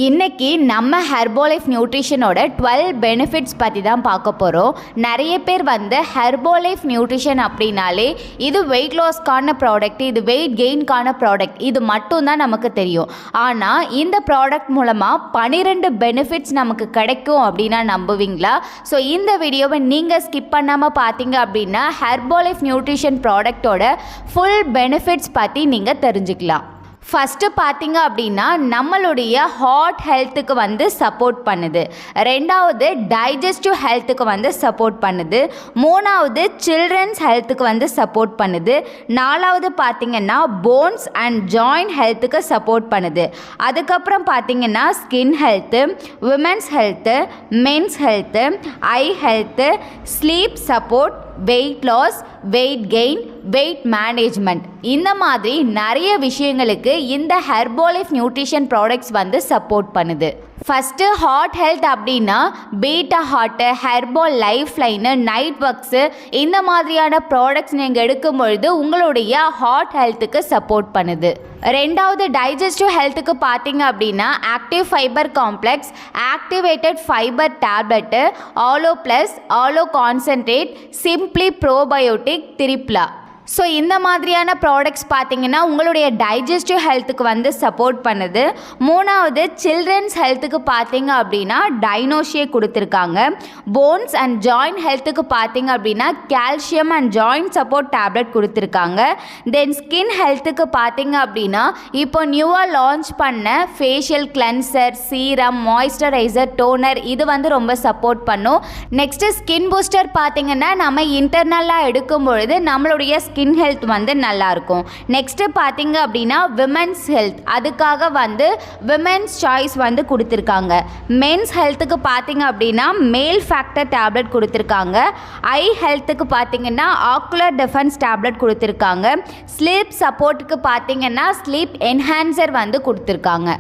இன்னைக்கு நம்ம ஹெர்போலைஃப் நியூட்ரிஷனோட 12 பெனிஃபிட்ஸ் பற்றி தான் பார்க்க போகிறோம். நிறைய பேர் ஹெர்போலைஃப் நியூட்ரிஷன் அப்படின்னாலே இது வெயிட் லாஸ்க்கான ப்ராடக்ட், இது வெயிட் கெயின்கான ப்ராடக்ட், இது மட்டும் தான் நமக்கு தெரியும். ஆனால் இந்த ப்ராடக்ட் மூலமாக 12 பெனிஃபிட்ஸ் நமக்கு கிடைக்கும் அப்படின்னா நம்புவீங்களா? ஸோ இந்த வீடியோவை நீங்கள் ஸ்கிப் பண்ணாமல் பார்த்தீங்க அப்படின்னா ஹெர்போலைஃப் நியூட்ரிஷன் ப்ராடக்டோட ஃபுல் பெனிஃபிட்ஸ் பற்றி நீங்கள் தெரிஞ்சுக்கலாம். ஃபஸ்ட்டு பார்த்தீங்க அப்படின்னா நம்மளுடைய ஹார்ட் ஹெல்த்துக்கு சப்போர்ட் பண்ணுது. ரெண்டாவது டைஜஸ்டிவ் ஹெல்த்துக்கு சப்போர்ட் பண்ணுது. மூணாவது சில்ட்ரன்ஸ் ஹெல்த்துக்கு சப்போர்ட் பண்ணுது. நாலாவது பார்த்தீங்கன்னா போன்ஸ் அண்ட் ஜாயிண்ட் ஹெல்த்துக்கு சப்போர்ட் பண்ணுது. அதுக்கப்புறம் பார்த்தீங்கன்னா skin health, women's health, men's health, eye health, sleep support, weight loss, weight gain, weight management, இந்த மாதிரி நிறைய விஷயங்களுக்கு இந்த ஹெர்போலைஃப் நியூட்ரிஷன் ப்ராடக்ட்ஸ் சப்போர்ட் பண்ணுது. ஃபஸ்ட்டு ஹார்ட் ஹெல்த் அப்படின்னா beta heart, Herbalife line, night works, இந்த மாதிரியான ப்ராடக்ட்ஸ் நீங்கள் எடுக்கும் பொழுது உங்களுடைய ஹார்ட் ஹெல்த்துக்கு சப்போர்ட் பண்ணுது. ரெண்டாவது டைஜஸ்டிவ் ஹெல்த்துக்கு பார்த்தீங்க அப்படின்னா active fibre complex, activated fibre tablet, aloe plus, aloe concentrate, simply probiotic, Triphala. So இந்த மாதிரியான ப்ராடக்ட்ஸ் பார்த்தீங்கன்னா உங்களுடைய டைஜஸ்டிவ் ஹெல்த்துக்கு சப்போர்ட் பண்ணுது. மூணாவது சில்ட்ரன்ஸ் ஹெல்த்துக்கு பார்த்தீங்க அப்படின்னா டைனோஷியே கொடுத்துருக்காங்க. போன்ஸ் அண்ட் ஜாயிண்ட் ஹெல்த்துக்கு பார்த்தீங்க அப்படின்னா calcium and joint support tablet கொடுத்துருக்காங்க. தென் ஸ்கின் ஹெல்த்துக்கு பார்த்தீங்க அப்படின்னா இப்போ நியூவாக லான்ச் பண்ண facial cleanser, serum, moisturiser, toner, இது ரொம்ப சப்போர்ட் பண்ணும். நெக்ஸ்ட்டு ஸ்கின் பூஸ்டர் பார்த்தீங்கன்னா நம்ம இன்டர்னலாக எடுக்கும் பொழுது நம்மளுடைய ஸ்கின் ஹெல்த் நல்லாயிருக்கும். நெக்ஸ்ட்டு பார்த்தீங்க அப்படின்னா விமென்ஸ் ஹெல்த், அதுக்காக விமென்ஸ் சாய்ஸ் கொடுத்துருக்காங்க. மென்ஸ் ஹெல்த்துக்கு பார்த்தீங்க அப்படின்னா மேல் ஃபேக்டர் டேப்லெட் கொடுத்துருக்காங்க. ஐ ஹெல்த்துக்கு பார்த்தீங்கன்னா ஆக்குலர் டிஃபென்ஸ் டேப்லெட் கொடுத்துருக்காங்க. ஸ்லீப் சப்போர்ட்டுக்கு பார்த்தீங்கன்னா ஸ்லீப் என்ஹான்சர் கொடுத்துருக்காங்க.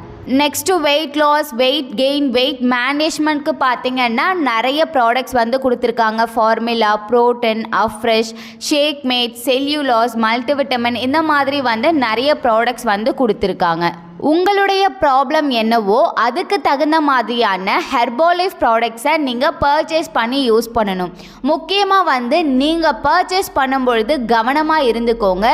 Next weight loss, weight gain, weight மேனேஜ்மெண்ட்க்கு பார்த்தீங்கன்னா நிறைய ப்ராடக்ட்ஸ் கொடுத்துருக்காங்க. Formula, protein, afresh, shake mate, Cell U Loss, multivitamin, இந்த மாதிரி நிறைய ப்ராடக்ட்ஸ் கொடுத்துருக்காங்க. உங்களுடைய ப்ராப்ளம் என்னவோ அதுக்கு தகுந்த மாதிரியான ஹெர்போலைஃப் ப்ராடக்ட்ஸை நீங்கள் பர்ச்சேஸ் பண்ணி யூஸ் பண்ணணும். முக்கியமாக நீங்கள் பர்ச்சேஸ் பண்ணும்பொழுது கவனமாக இருந்துக்கோங்க.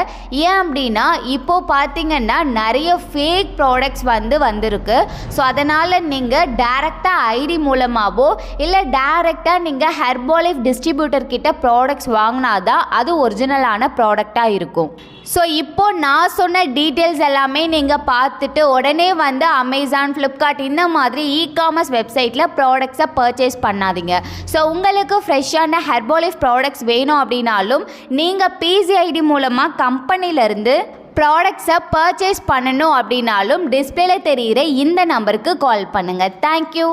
ஏன் அப்படின்னா இப்போது பார்த்தீங்கன்னா நிறைய ஃபேக் ப்ராடக்ட்ஸ் வந்திருக்கு. ஸோ அதனால் நீங்கள் டைரெக்டாக ஐடி மூலமாகவோ இல்லை டைரெக்டாக நீங்கள் ஹெர்போலைஃப் டிஸ்ட்ரிபியூட்டர் கிட்ட ப்ராடக்ட்ஸ் வாங்கினாதான் அது ஒரிஜினலான ப்ராடக்டாக இருக்கும். ஸோ இப்போது நான் சொன்ன டீட்டெயில்ஸ் எல்லாமே நீங்கள் பார்த்துட்டு உடனே அமேசான், ஃப்ளிப்கார்ட், இந்த மாதிரி இ-காமர்ஸ் வெப்சைட்டில் ப்ராடக்ட்ஸை பர்ச்சேஸ் பண்ணாதீங்க. ஸோ உங்களுக்கு ஃப்ரெஷ்ஷான ஹெர்போலைஃப் ப்ராடக்ட்ஸ் வேணும் அப்படின்னாலும் நீங்கள் பிசிஐடி மூலமாக கம்பெனிலேருந்து ப்ராடக்ட்ஸை பர்ச்சேஸ் பண்ணணும் அப்படின்னாலும் டிஸ்பிளேல தெரிகிற இந்த நம்பருக்கு கால் பண்ணுங்கள். தேங்க்யூ.